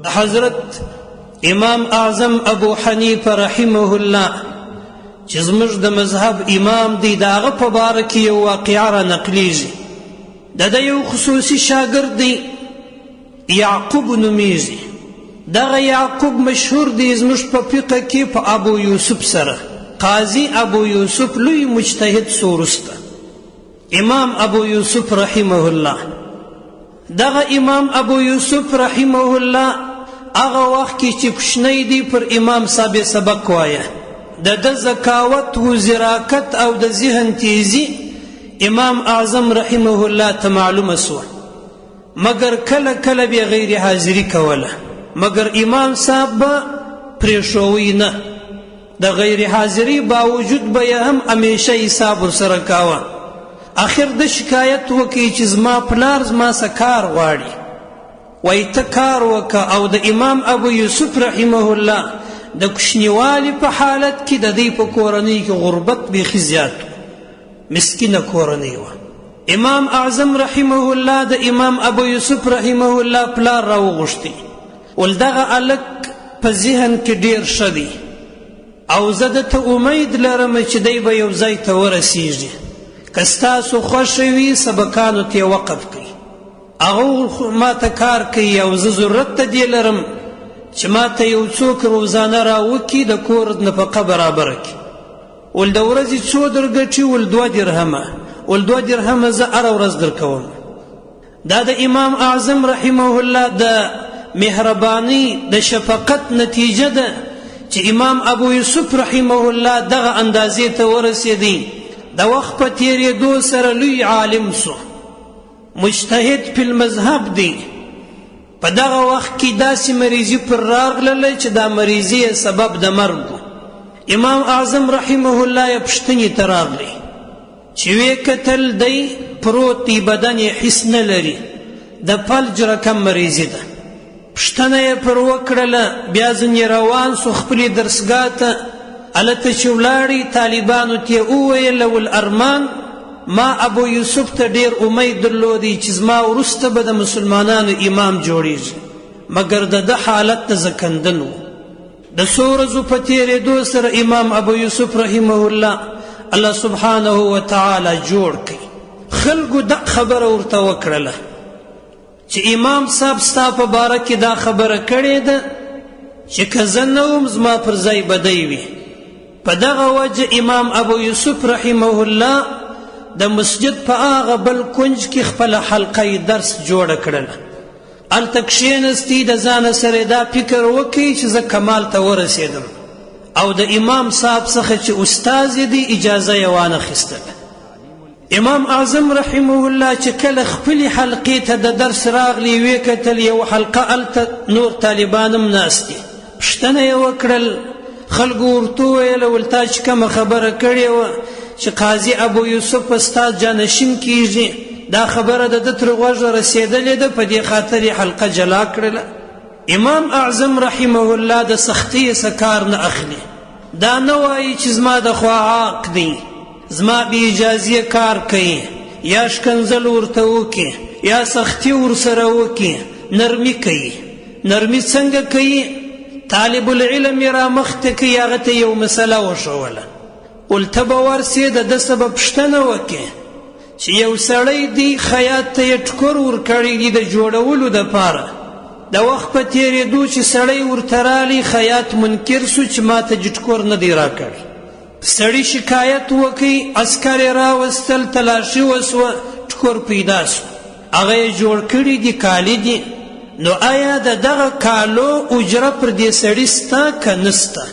حضرت امام اعظم ابو حنیفه رحمه الله چې زموږ د مذهب امام دی داغه په باره کې یو واقعه را نقلیږي. د یو خصوصي شاګرد دی یعقوب نومیږي. دغه یعقوب مشهور دی زموږ په فقه کې په ابو یوسف سره. قاضي ابو یوسف لوی مجتهد سورسته امام ابو یوسف رحمه الله. دغه امام ابو یوسف رحمه الله هغه وخت کې چې کوشنی دی پر امام صاحب سبق وایه. د ذکاوت و زراکت او د ذهن تیزی امام اعظم رحمه الله ته معلومه سوه، مگر کله کله به غیر حاضری کوله، مگر امام صاحب به پرېښوی نه. د غیر حاضری باوجود به هم همیشه حساب ورسره کاوه. آخر د شکایت وکړي چې زما پلار زما څه کار غواړي، وایي ته کار وکړه. او د امام ابو یوسف رحمه الله د کوشنیوالي په حالت کې د دې په کورنۍ کې غربت بیخي زیات و، مسکینه کورنۍ وه. امام اعظم رحمه الله د امام ابو یوسف رحمه الله پلار راوغوښتي، ول دغه هلک په ذهن کې ډېر ښه دی او زه دته امید لرم چې دی به یو ځای ته ورسیږي. که ستاسو خوښه وي سبقانو ته یې وقف کړئ. هغه ما ته کار کوي او زه ضرورت ته دې لرم چې ما ته یو څوک روزانه راوکړي د کور نفقه برابره کړي. ول د ورځې څو درګټي؟ ول 2 درهمه. ول 2 درهمه زه هره ورځ درکوم. دا د امام اعظم رحمه الله د مهرباني د شفقت نتیجه ده چې امام ابو یوسف رحمه الله دغه اندازې ته ورسېدی. د وخت په تېرېدو سره لوی عالم سو، مجتهد فی المذهب دی. په دغه وخت کې داسې مریضي پر راغله چې دا مریضي سبب د مرګ و. امام اعظم رحمه الله یې پوښتنې ته راغلی چې ویې کتل دی پروت دی، بدن یې حس نه لري، د فلج رقم مریضي ده. پوښتنه یې پر وکړله، بیا ځنې روان سو خپلې درسګاه ته. هلته چې ولاړی طالبانو ته یې وویل ول ارمان ما ابو یوسف ته ډېر امید درلودی چې زما وروسته به د مسلمانانو امام جوړیږي، مګر د ده حالت د زکندن و. د څو ورځو په تېرېدو سره امام ابو یوسف رحمه الله الله سبحانه وتعالی جوړ کړي. خلکو دا خبره ورته وکړله چې امام صاحب ستا په باره کې دا خبره کړې ده چې که زه نه وم زما پر ځای به دی وي. په دغه وجه امام ابو یوسف رحمه الله د مسجد په هغه بل کنج کې خپله حلقه درس جوړه کړله. هلته کښېنستی، د ځانه سره دا فکر وکړي چې زه کمال ته ورسېدم او د امام صاحب څخه چې استاذ دی اجازه یې وانخیستله. امام اعظم رحمه الله چې کله خپلې حلقې ته د درس راغلی ویې کتل یو حلقه هلته نور طالبان هم ناست دي. پوښتنه یې وکړل، خلکو ورته وویل ول تا چې کومه خبره کړې وه چې قاضي ابو یوسف په ستا جانشین کیږي، دا خبره د ده تر غوږه رسېدلې ده، په دې خاطر یې حلقه جلا کړله. امام اعظم رحمه الله د سختۍ څه کار نه اخلي. دا نه وایي چې زما د خوا عاق دی، زما بې اجازې کار کوي، یا شکنځل ورته وکړي یا سختي ورسره وکړي. نرمي کوي. نرمي څنګه کوي؟ طالب العلم یې رامخته کوي، هغه ته یو مسله وښوله، ول ته به ورسې د ده څه به پوښتنه وکړې چې یو سړی دی خیاط ته یې ټکور ورکړی دی د جوړولو دپاره. د وخت په تېرېدو چې سړی ورته رالی خیاط منکر سو چې ما ته ټکور نه دی راکړی. سړي شکایت وکړي، عسکر یې راوستل، تلاشي وسوه، ټکور پیدا سو، هغه یې جوړ کړي دي، کالي دي. نو آیا د دغه کالو اجره پر دې سړي سته که نسته؟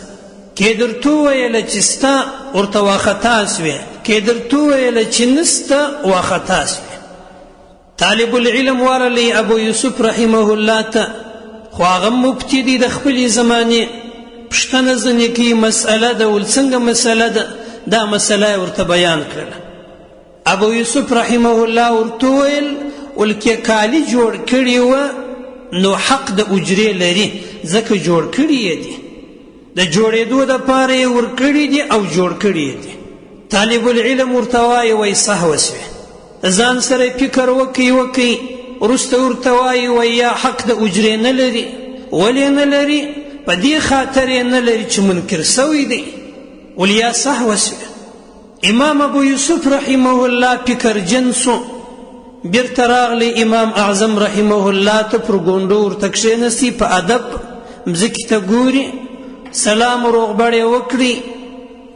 کې درته وویله چې سته ورته واخطا سوې، کې درته وویله چې نسته واخطا سوې. طالب العلم ورلی ابو یوسف رحمه الله ته، خو هغه مفتي دی د خپلې زمانې. پوښتنه ځنې کوي مسئله ده، ول څنګه مسئله ده؟ دا مسئله یې ورته بیان کړله. ابو یوسف رحمه الله ورته وویل ول کې کالي جوړ کړي وه نو حق د اجرې لري، ځکه جوړ کړي یې دي، د جوړېدو دپاره یې ورکړي دي او جوړ کړي یې دي. طالب العلم ورته وایي وایي سهوه سوې. ځان سره فکر وکړي وروسته ورته وایي یا حق د اجرې نه لري، ولې نه لري؟ په دې خاطر یې نه لري چې منکر سوی دی. ولیا صحوه شوه. امام ابو یوسف رحمه الله فکرجن سو. بیرته راغلی امام اعظم رحمه الله ته پر ګونډو ورته کښېنستی، په ادب مځکې ته ګوري، سلام روغبړې وکړي.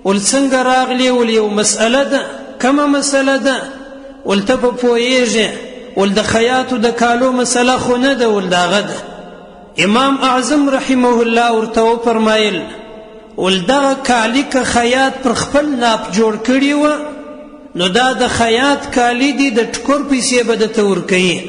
ول څنګه راغلی؟ ول یو مسأله ده. کومه مسأله ده؟ ول ته په پوهېږې؟ ول د خیاطو د کالو مسأله خو نه ده. ول د هغه ده. امام اعظم رحمه الله ورته وفرمایل ول دغه کالي که خیاط پر خپل ناپ جوړ کړي وه نو دا د خیاط کالي دي، د ټکور پیسې به درته ورکوي،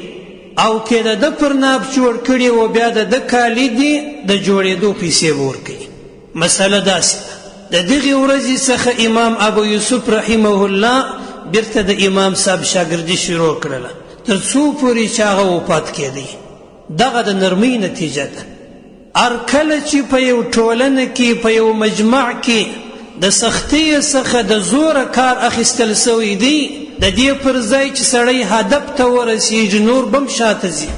او که د ده پر ناپ جوړ کړي و بیا د ده کالي دي، د جوړېدو پیسې به ورکوي. مسله داسې ده. د دغې ورځې څخه امام ابو یوسف رحمه الله بیرته د امام صاحب شاګردي شروع کړله تر څو پورې چې هغه وفات کېدی. دغه د نرمۍ نتیجه ده. هر کله چې په یو ټولنه کې، په یو مجمع کې د سختۍ څخه د زوره کار اخیستل سوی دی، د دې پر ځای چې سړی هدف ته ورسیږي نور بم شاته ځي.